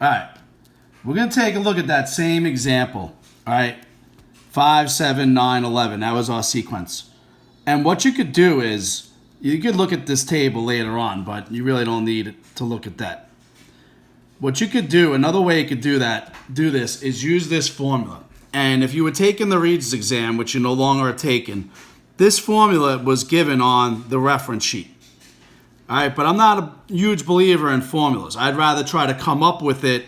All right. We're going to take a look at that same example. All right. 5, 7, 9, 11. That was our sequence. And what you could do is, you could look at this table later on, but you really don't need to look at that. What you could do, another way you could do this, is use this formula. And if you were taking the Regents exam, which you no longer are taking, this formula was given on the reference sheet. All right, but I'm not a huge believer in formulas. I'd rather try to come up with it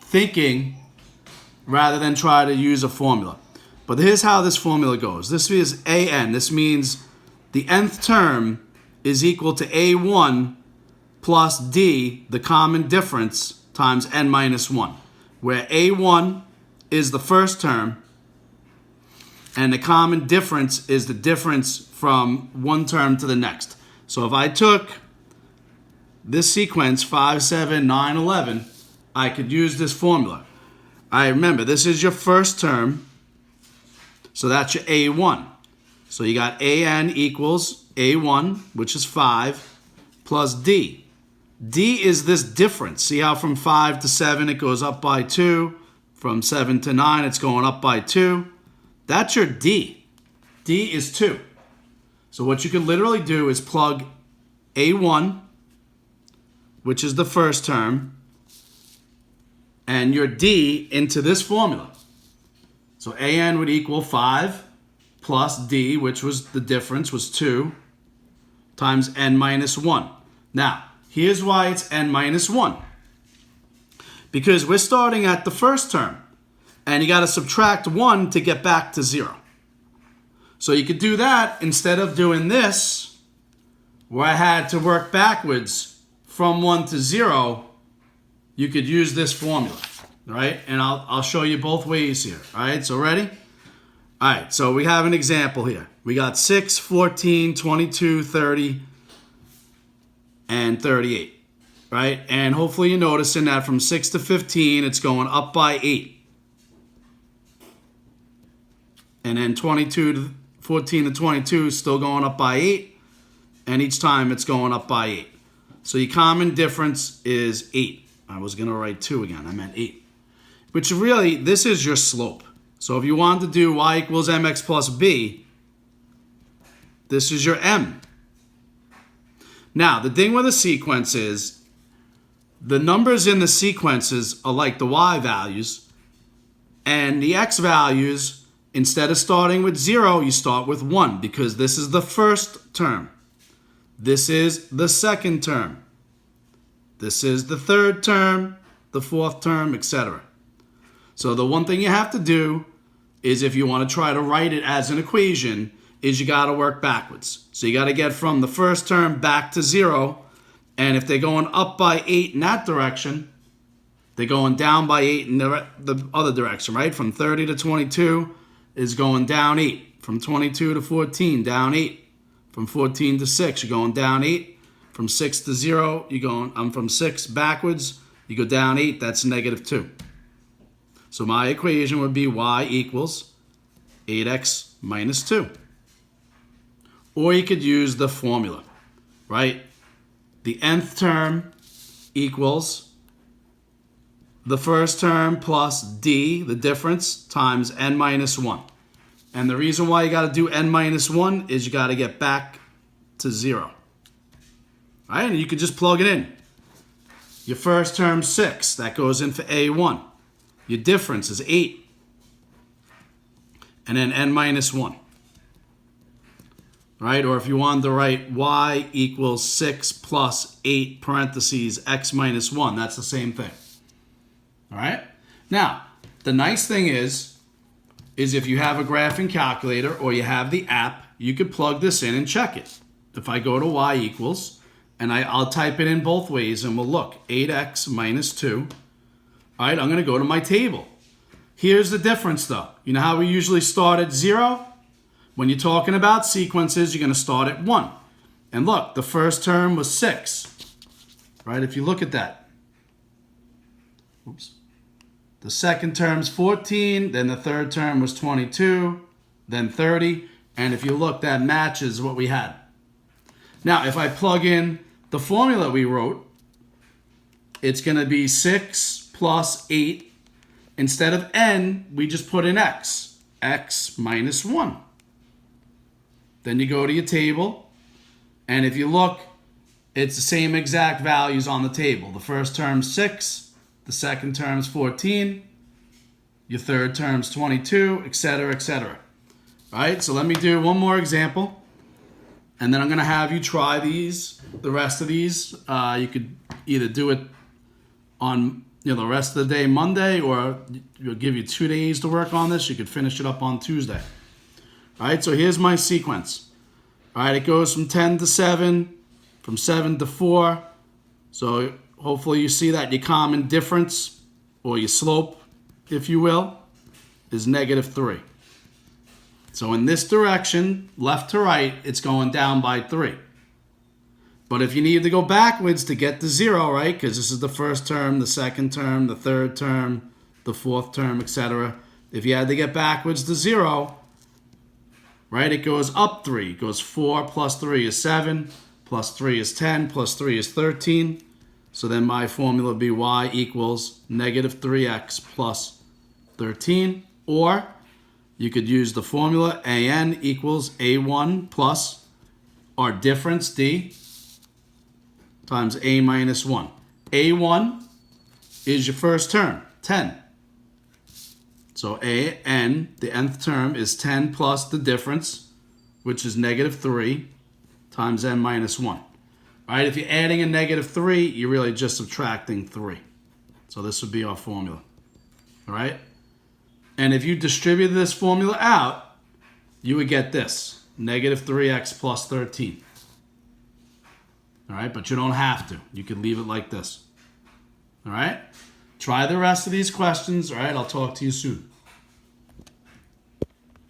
thinking rather than try to use a formula. But here's how this formula goes. This is AN. This means the nth term is equal to A1 plus D, the common difference, times n minus 1, where A1 is the first term, and the common difference is the difference from one term to the next. So if I took this sequence, 5, 7, 9, 11, I could use this formula. I remember, this is your first term, so that's your A1. So you got AN equals A1, which is 5, plus D. D is this difference. See how from 5 to 7 it goes up by 2. From 7 to 9 it's going up by 2. That's your D. D is 2. So what you can literally do is plug A1, which is the first term, and your D into this formula. So AN would equal 5 plus D, which was the difference, was 2, times n minus 1. Now, here's why it's n minus 1. Because we're starting at the first term, and you got to subtract 1 to get back to 0. So you could do that instead of doing this, where I had to work backwards from 1 to 0. You could use this formula, right? And I'll show you both ways here. All right, so ready? All right, so we have an example here. We got 6, 14, 22, 30, and 38, right? And hopefully you're noticing that from 6 to 15, it's going up by 8. And then 14 to 22 is still going up by 8. And each time it's going up by 8. So your common difference is 8. I was going to write 2 again. I meant 8. Which really, this is your slope. So if you wanted to do y equals mx plus b, this is your m. Now, the thing with a sequence is the numbers in the sequences are like the y values, and the x values, instead of starting with 0, you start with 1 because this is the first term. This is the second term. This is the third term, the fourth term, etc. So the one thing you have to do is, if you want to try to write it as an equation, is you got to work backwards. So you got to get from the first term back to 0. And if they're going up by 8 in that direction, they're going down by 8 in the other direction, right? From 30 to 22 is going down 8. From 22 to 14, down 8. From 14 to 6, you're going down 8. From 6 to 0, you're going, from 6 backwards, you go down 8, that's negative 2. So my equation would be y equals 8x minus 2. Or you could use the formula, right? The nth term equals the first term plus d, the difference, times n minus 1. And the reason why you got to do n minus 1 is you got to get back to 0. All right, and you could just plug it in. Your first term, 6. That goes in for A1. Your difference is 8. And then n minus 1. Right? Or if you wanted to write y equals 6 plus 8 parentheses x minus 1, that's the same thing. All right? Now, the nice thing is if you have a graphing calculator or you have the app, you could plug this in and check it. If I go to y equals, and I'll type it in both ways, and we'll look, 8x minus 2. All right, I'm going to go to my table. Here's the difference, though. You know how we usually start at 0? When you're talking about sequences, you're going to start at 1. And look, the first term was 6. Right, if you look at that. Oops. The second term's 14, then the third term was 22, then 30. And if you look, that matches what we had. Now, if I plug in the formula we wrote, it's going to be 6 plus 8. Instead of n, we just put in x. X minus 1. Then you go to your table, and if you look, it's the same exact values on the table. The first term's 6, the second term's 14, your third term's 22, etc., etc. All right, so let me do one more example, and then I'm going to have you try these, the rest of these. You could either do it on the rest of the day Monday, or we'll give you 2 days to work on this. You could finish it up on Tuesday. All right, so here's my sequence. All right, it goes from 10 to 7, from 7 to 4. So hopefully you see that your common difference, or your slope, if you will, is -3. So in this direction, left to right, it's going down by 3. But if you need to go backwards to get to 0, right, because this is the first term, the second term, the third term, the fourth term, etc. If you had to get backwards to 0, right, it goes up 3. It goes 4 plus 3 is 7, plus 3 is 10, plus 3 is 13. So then my formula would be y equals -3x plus 13. Or you could use the formula an equals a1 plus our difference d times a minus 1. A1 is your first term, 10. So an, the nth term, is 10 plus the difference, which is -3 times n minus 1. All right, if you're adding a -3, you're really just subtracting 3. So this would be our formula. All right? And if you distribute this formula out, you would get this, -3x plus 13. All right, but you don't have to. You can leave it like this. All right? Try the rest of these questions. All right, I'll talk to you soon.